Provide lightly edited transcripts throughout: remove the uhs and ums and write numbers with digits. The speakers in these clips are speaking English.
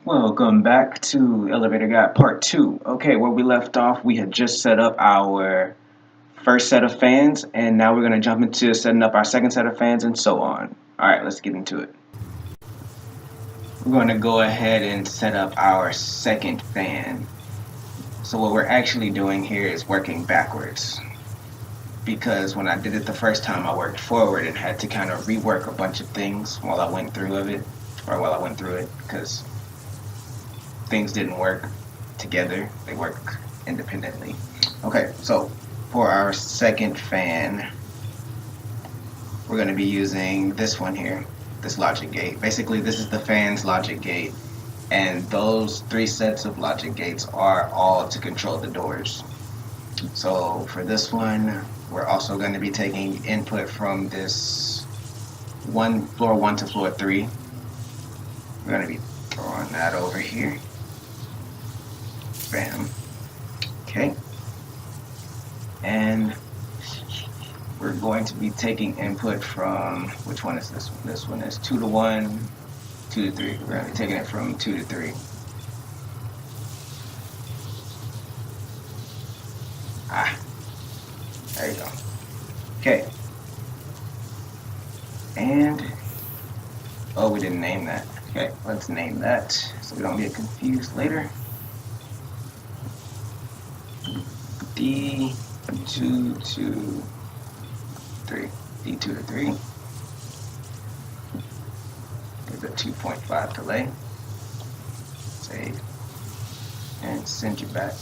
Welcome back to Elevator Guide Part 2. Okay, where we left off, we had just set up our first set of fans, and now we're going to jump into setting up our second set of fans and so on. Alright, let's get into it. We're going to go ahead and set up our second fan. So what we're actually doing here is working backwards. Because when I did it the first time, I worked forward and had to kind of rework a bunch of things while I went through it, because things didn't work together, they work independently. Okay, so for our second fan, we're going to be using this one here, this logic gate. Basically, this is the fan's logic gate, and those three sets of logic gates are all to control the doors. So for this one, we're also going to be taking input from this floor 1 to floor 3. We're going to be throwing that over here. Bam. Okay. And we're going to be taking input from, which one is this one? This one is 2 to 1, 2 to 3. We're going to be taking it from 2 to 3. There you go. Okay. And, oh, we didn't name that. Okay, let's name that so we don't get confused later. D2 to 3. D2 to 3. There's a 2.5 delay. Save. And send you back.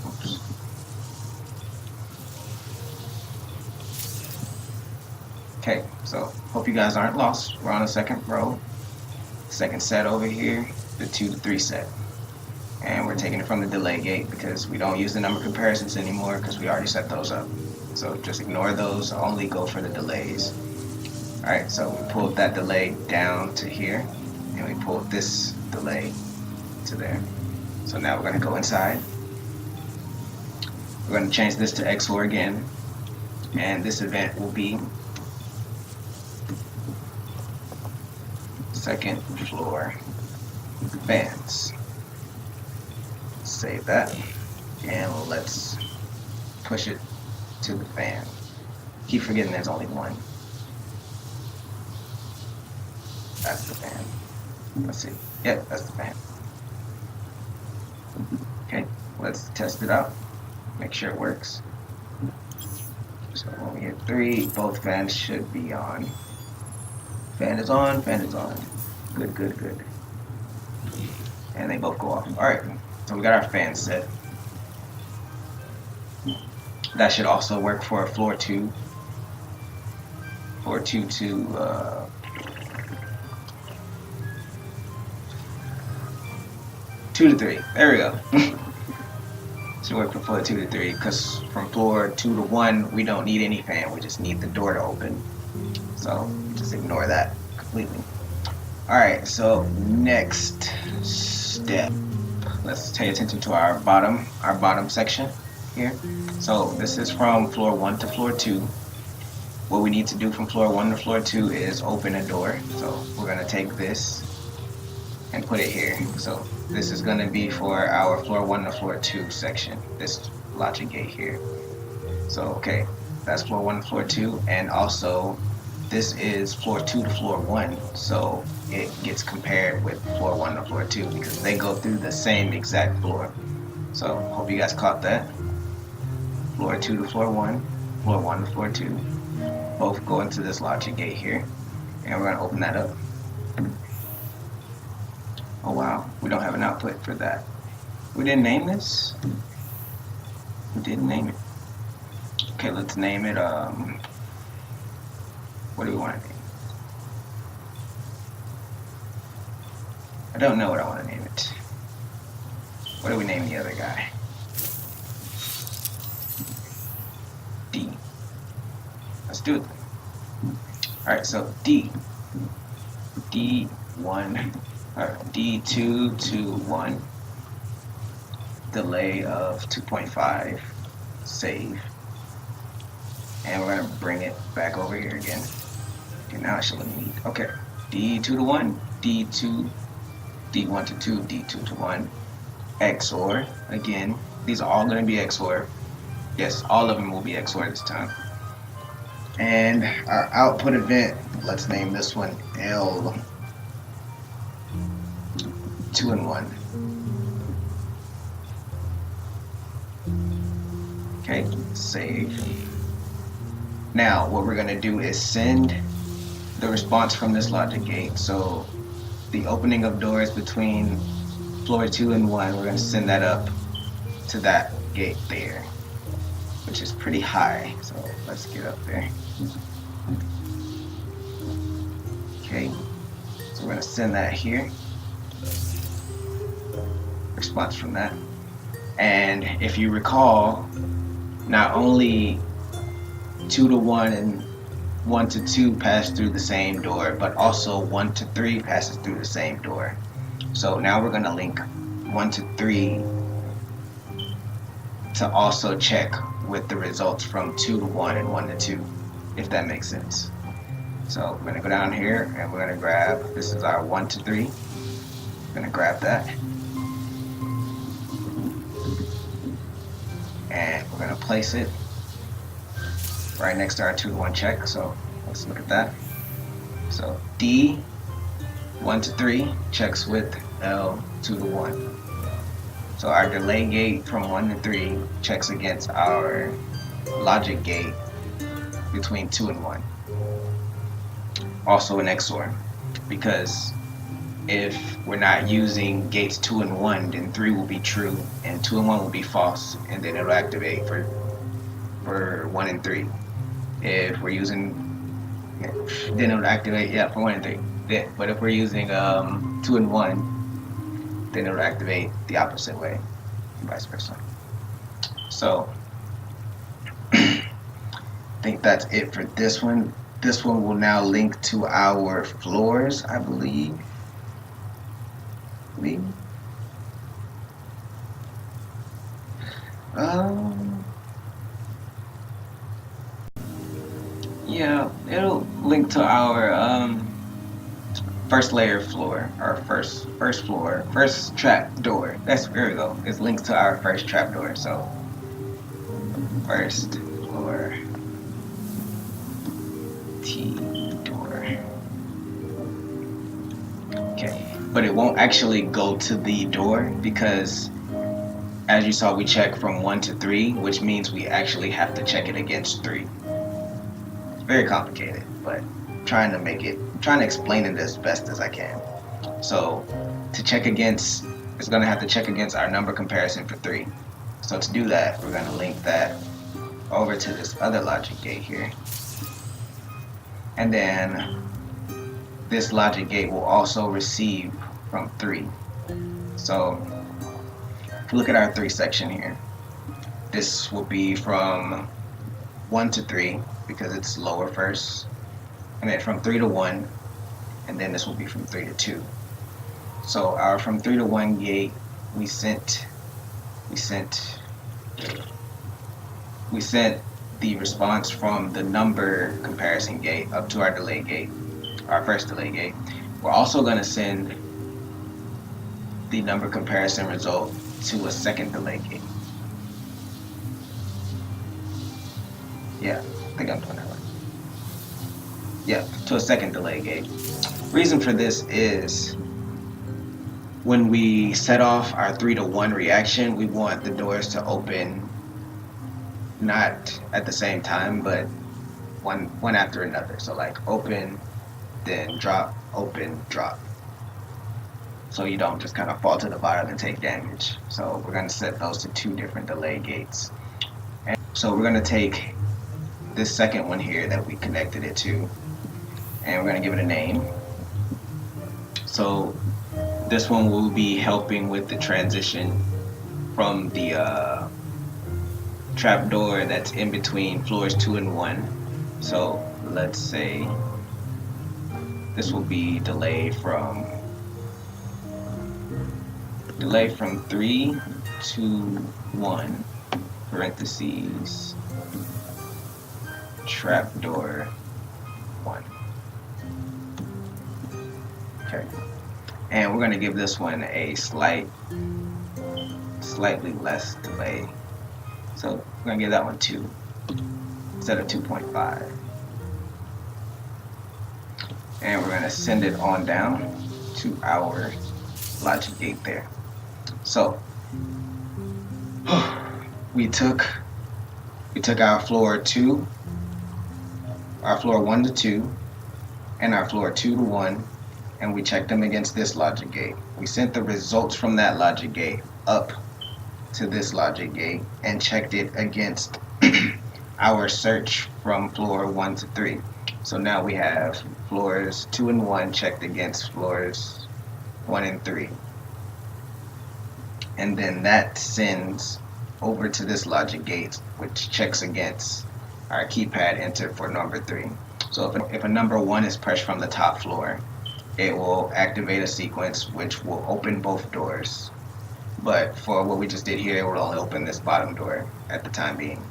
Oops. Okay, so hope you guys aren't lost. We're on the second row. Second set over here, the 2 to 3 set. And we're taking it from the delay gate because we don't use the number comparisons anymore because we already set those up. So just ignore those, only go for the delays. Alright, so we pulled that delay down to here, and we pulled this delay to there. So now we're going to go inside. We're going to change this to XOR again, and this event will be second floor fans. Save that, and let's push it to the fan. Keep forgetting there's only one. That's the fan. Let's see. Yep, that's the fan. Okay, let's test it out. Make sure it works. So when we hit 3, both fans should be on. Fan is on, fan is on. Good, good, good. And they both go off. Alright, so we got our fan set. That should also work for floor 2. Floor 2 to 2 to 3. There we go. Should work for floor 2 to 3 because from floor 2 to 1 we don't need any fan. We just need the door to open. So just ignore that completely. Alright, so next step. Let's pay attention to our bottom section here. So this is from floor 1 to floor 2. What we need to do from floor 1 to floor 2 is open a door. So we're going to take this and put it here. So this is going to be for our floor 1 to floor 2 section, this logic gate here. So okay, that's floor 1 to floor 2, and also this is floor 2 to floor 1, so it gets compared with floor 1 to floor 2 because they go through the same exact floor. So hope you guys caught that. Floor 2 to floor 1, floor 1 to floor 2, both go into this logic gate here, and we're going to open that up. Oh wow, we don't have an output for that. We didn't name this? We didn't name it. Okay, let's name it, what do we want to name it? I don't know what I want to name it. What do we name the other guy? D. Let's do it. Alright, so D. D1. D2 to 1. Delay of 2.5. Save. And we're going to bring it back over here again. Okay, now I should need, okay, D2 to 1, D2 D1 to 2, D2 to 1, XOR. Again, these are all going to be XOR. Yes, all of them will be XOR this time. And our output event, let's name this one L2 and 1. Okay, save. Now, what we're going to do is send the response from this logic gate. So the opening of doors between floor 2 and 1, we're going to send that up to that gate there, which is pretty high. So let's get up there. Okay, so we're going to send that here. Response from that. And if you recall, not only 2 to 1 and 1 to 2 pass through the same door, but also 1 to 3 passes through the same door. So now we're going to link 1 to 3 to also check with the results from 2 to 1 and 1 to 2, if that makes sense. So we're going to go down here and we're going to grab, this is our 1 to 3. We're going to grab that. And we're going to place it right next to our 2 to 1 check. So let's look at that. So D 1 to 3 checks with L 2 to 1. So our delay gate from 1 to 3 checks against our logic gate between 2 and 1. Also an XOR, because if we're not using gates 2 and 1, then 3 will be true and 2 and 1 will be false, and then it'll activate for 1 and 3. If we're using, then it'll activate, yeah, for 1 and 3. Yeah, but if we're using 2 and 1, then it'll activate the opposite way, and vice versa. So I think that's it for this one. This one will now link to our floors, I believe. Yeah, it'll link to our first layer floor, our first floor, first trap door. There we go. It's linked to our first trap door. So first floor T door. Okay, but it won't actually go to the door because, as you saw, we check from 1 to 3, which means we actually have to check it against 3. It's very complicated, but trying to explain it as best as I can. So to check against, it's going to have to check against our number comparison for 3. So to do that, we're going to link that over to this other logic gate here. And then this logic gate will also receive from 3. So if you look at our 3 section here, this will be from 1 to 3 because it's lower first, and then from 3 to 1, and then this will be from 3 to 2. So our from 3 to 1 gate, we sent the response from the number comparison gate up to our delay gate, our first delay gate. We're also going to send the number comparison result to a second delay gate. Yeah, I think I'm doing that right. Yeah, to a second delay gate. Reason for this is when we set off our 3 to 1 reaction, we want the doors to open not at the same time, but one after another. So like open, then drop, open, drop. So you don't just kind of fall to the bottom and take damage. So we're going to set those to 2 different delay gates. And so we're going to take this second one here that we connected it to, and we're going to give it a name. So this one will be helping with the transition from the trapdoor that's in between floors 2 and 1. So let's say this will be delay from 3 to 1, parentheses, trapdoor 1. Okay. And we're going to give this one a slightly less delay. So we're going to give that one 2 instead of 2.5. And we're going to send it on down to our logic gate there. So we took our floor 2, our floor 1 to 2, and our floor 2 to 1, and we checked them against this logic gate. We sent the results from that logic gate up to this logic gate and checked it against our search from floor 1 to 3. So now we have floors 2 and 1 checked against floors 1 and 3. And then that sends over to this logic gate, which checks against our keypad enter for number 3. So if a number 1 is pressed from the top floor, it will activate a sequence which will open both doors. But for what we just did here, it will only open this bottom door at the time being.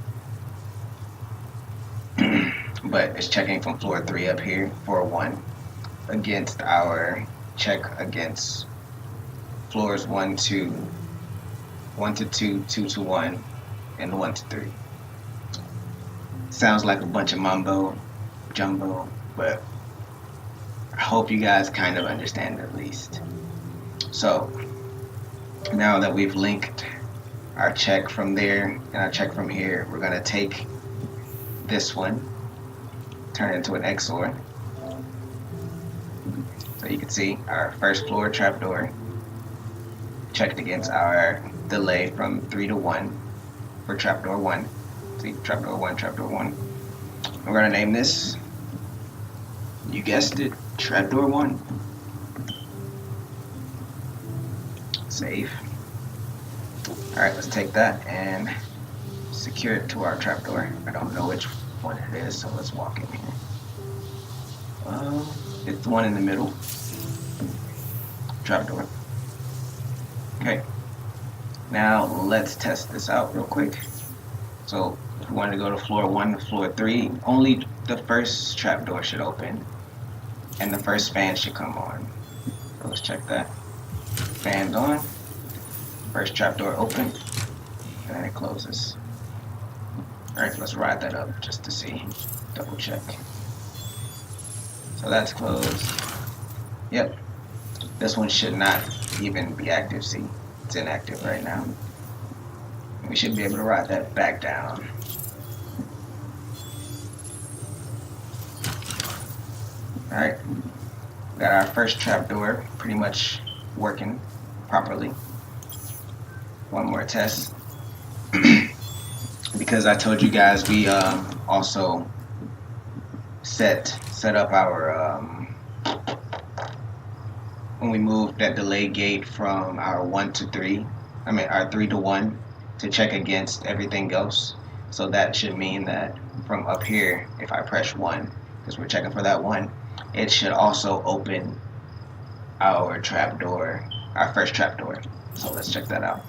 But it's checking from floor 3 up here for 1 against our check against floors 1 to 2, 2 to 1, and 1 to 3. Sounds like a bunch of mumbo jumbo, but I hope you guys kind of understand at least. So now that we've linked our check from there and our check from here, we're going to take this one, turn it into an XOR. So you can see our first floor trapdoor checked against our delay from 3 to 1 for trapdoor 1. See, trapdoor 1, trapdoor 1. We're going to name this, you guessed it, trapdoor 1. Save. Alright, let's take that and secure it to our trapdoor. I don't know which one it is, so let's walk in here. It's the one in the middle. Trapdoor. Okay. Now let's test this out real quick. So if we want to go to floor 1 to floor 3, only the first trapdoor should open and the first fan should come on. So let's check that. Fan's on. First trapdoor open, and then it closes. Alright, let's ride that up just to see. Double check. So that's closed. Yep. This one should not even be active. See, it's inactive right now. We should be able to ride that back down. Alright. Got our first trapdoor pretty much working properly. One more test. Because I told you guys we also set up our when we moved that delay gate from our 1 to 3, our 3 to 1 to check against everything else. So that should mean that from up here, if I press 1, because we're checking for that 1, it should also open our trapdoor, our first trapdoor. So let's check that out.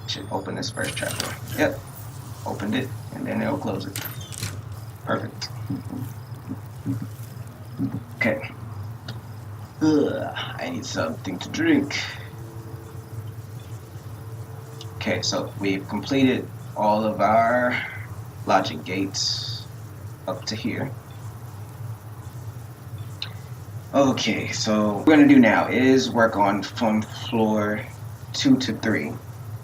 It should open this first trapdoor. Yep, opened it, and then it'll close it. Perfect. Okay. I need something to drink. Okay, so we've completed all of our logic gates up to here. Okay, so what we're going to do now is work on from floor 2 to 3,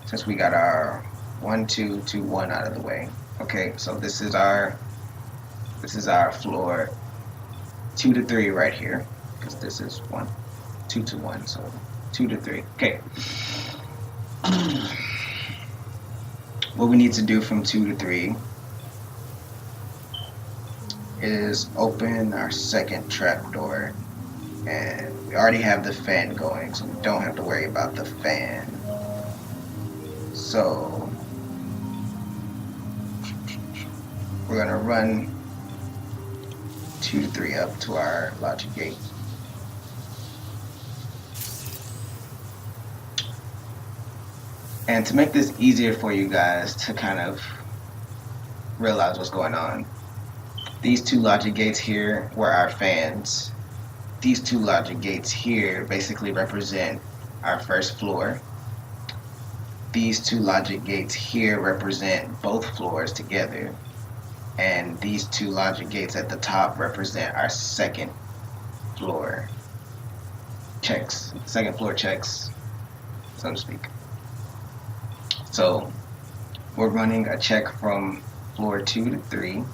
since we got our 1, 2, 2, 1 out of the way. Okay, so this is our floor 2 to 3 right here, because this is 1, 2 to 1, so 2 to 3. Okay. What we need to do from 2 to 3 is open our second trapdoor, and we already have the fan going, so we don't have to worry about the fan. So we're gonna run 2 to 3 up to our logic gate. And to make this easier for you guys to kind of realize what's going on, these two logic gates here were our fans. these two logic gates here basically represent our first floor. These two logic gates here represent both floors together. And these two logic gates at the top represent our second floor checks, second floor checks, so to speak. So we're running a check from floor 2 to 3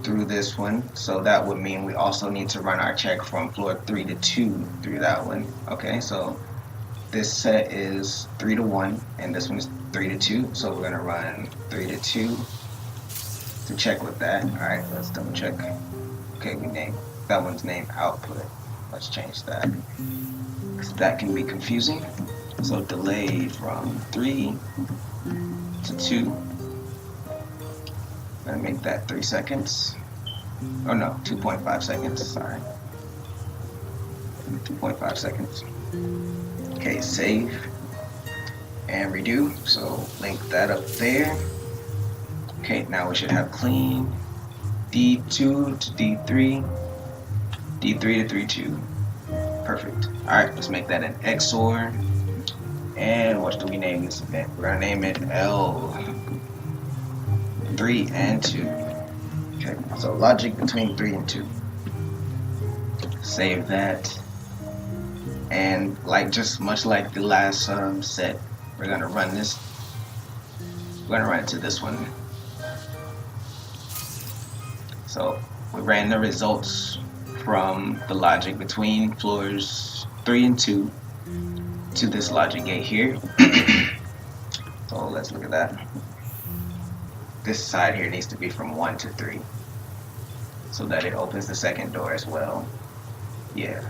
through this one. So that would mean we also need to run our check from floor 3 to 2 through that one. Okay, so this set is 3 to 1 and this one is 3 to 2. So we're gonna run 3 to 2 to check with that. Alright, let's double check. Okay, we named that one's name output. Let's change that, because that can be confusing. So delay from 3 to 2. I'm gonna make that 3 seconds. Oh no, 2.5 seconds, sorry. 2.5 seconds. Okay, save and redo. So link that up there. Okay, now we should have clean D2 to D3, D3 to 3.2. Perfect. Alright, let's make that an XOR. And what do we name this event? We're gonna name it L3 and 2. Okay, so logic between 3 and 2. Save that. And just much like the last set, we're gonna run this. We're gonna run it to this one. So we ran the results from the logic between floors 3 and 2 to this logic gate here. So let's look at that. This side here needs to be from 1 to 3 so that it opens the second door as well. Yeah.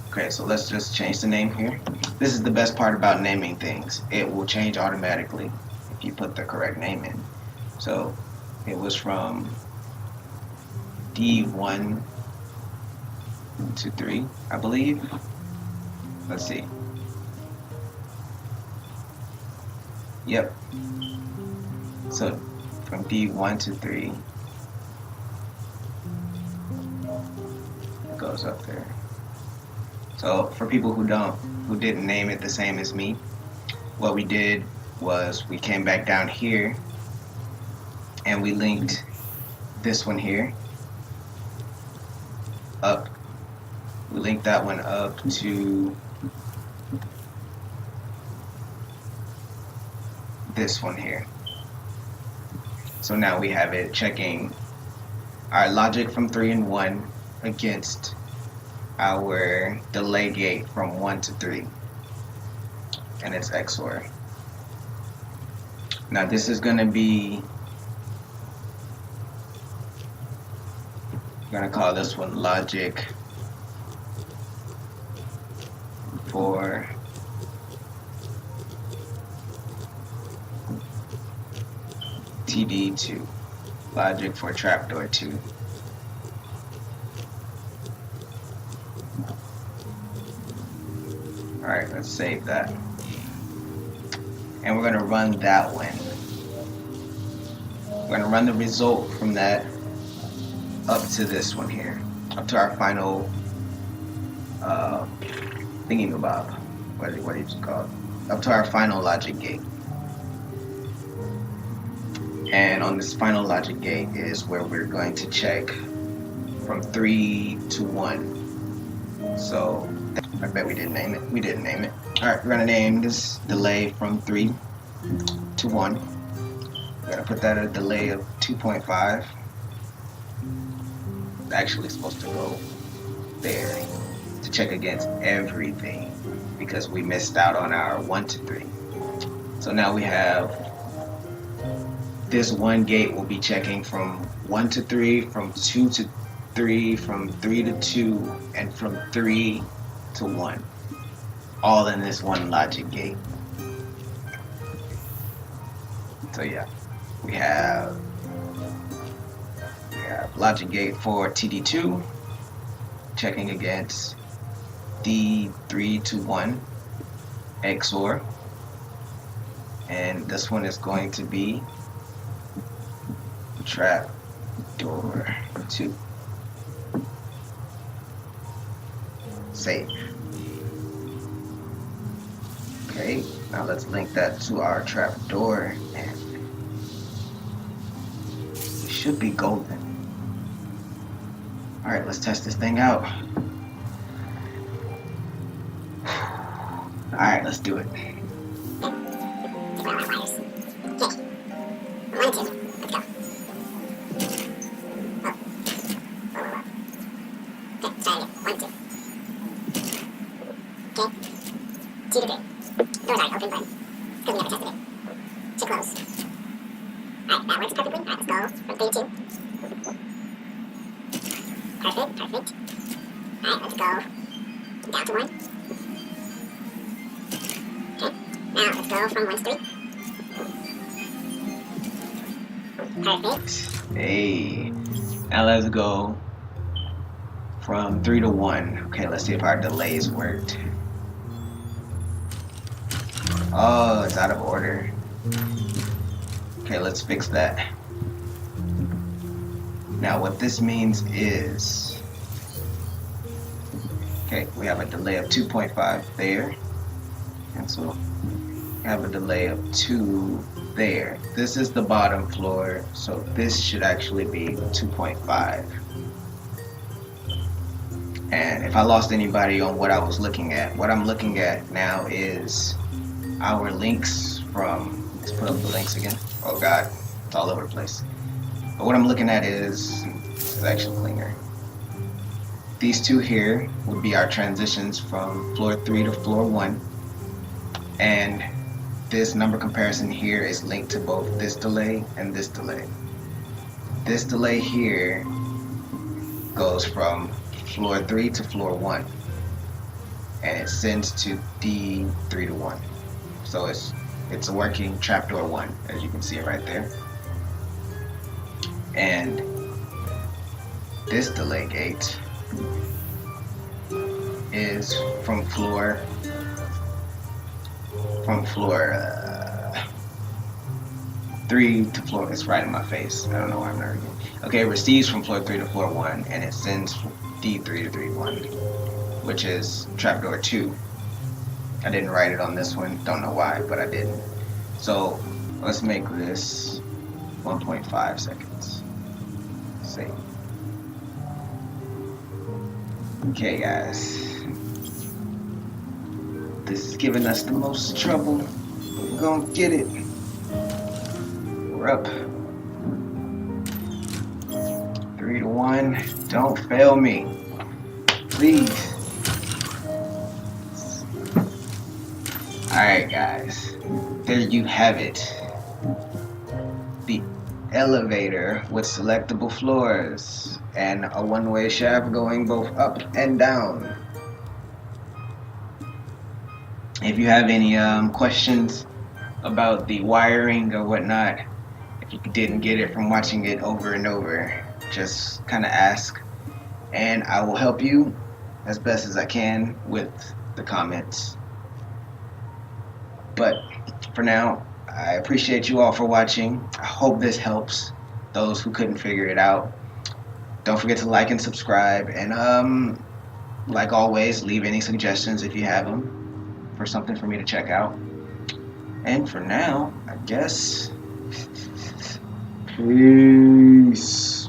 Okay, so let's just change the name here. This is the best part about naming things. It will change automatically if you put the correct name in. So it was from D1 to 3, I believe. Let's see. Yep. So from D1 to 3, it goes up there. So for people who didn't name it the same as me, what we did was we came back down here and we linked this one here up. We linked that one up to this one here. So now we have it checking our logic from 3 and 1 against our delay gate from 1 to 3, and it's XOR. Now this is going to be, I'm going to call this one logic for TD2, logic for trapdoor 2. Alright, let's save that. And we're going to run that one. We're going to run the result from that up to this one here, up to our final thingy-mabob. What do you call it? Up to our final logic gate. And on this final logic gate is where we're going to check from 3 to 1. So I bet we didn't name it. We didn't name it. Alright, we're going to name this delay from 3 to 1. We're going to put that at a delay of 2.5. It's actually supposed to go there to check against everything because we missed out on our 1 to 3. So now we have this one gate will be checking from 1 to 3, from 2 to 3, from 3 to 2, and from 3 to 1. All in this one logic gate. So yeah, we have logic gate for TD2 checking against D3 to 1 XOR. And this one is going to be trapdoor 2. Save. Okay, now let's link that to our trapdoor, and it should be golden. Alright, let's test this thing out. Alright, let's do it. Perfect. Alright, let's go down to 1. Okay, now let's go from 1 to 3. Perfect. Hey, now let's go from 3 to 1. Okay, let's see if our delays worked. Oh, it's out of order. Okay, let's fix that. Now what this means is, okay, we have a delay of 2.5 there, and so we have a delay of 2 there. This is the bottom floor, so this should actually be 2.5. And if I lost anybody on what I was looking at, what I'm looking at now is our links from, let's put up the links again. Oh God, it's all over the place. But what I'm looking at is, this is actually cleaner. These two here would be our transitions from floor 3 to floor 1. And this number comparison here is linked to both this delay and this delay. This delay here goes from floor 3 to floor 1. And it sends to D3 to 1. So it's a working trapdoor 1, as you can see it right there. And this delay gate is from floor 3 to floor, it's right in my face, I don't know why I'm nervous. Okay, it receives from floor 3 to floor 1, and it sends D3 to 3-1, which is trapdoor 2. I didn't write it on this one, don't know why, but I didn't. So let's make this 1.5 seconds. Save. Okay guys, this is giving us the most trouble. We're gonna get it. We're up 3 to 1. Don't fail me, please. Alright guys, there you have it. The elevator with selectable floors and a one-way shaft going both up and down. If you have any questions about the wiring or whatnot, if you didn't get it from watching it over and over, just kind of ask, and I will help you as best as I can with the comments. But for now, I appreciate you all for watching. I hope this helps those who couldn't figure it out. Don't forget to like and subscribe, and like always, leave any suggestions if you have them for something for me to check out. And for now, I guess, peace.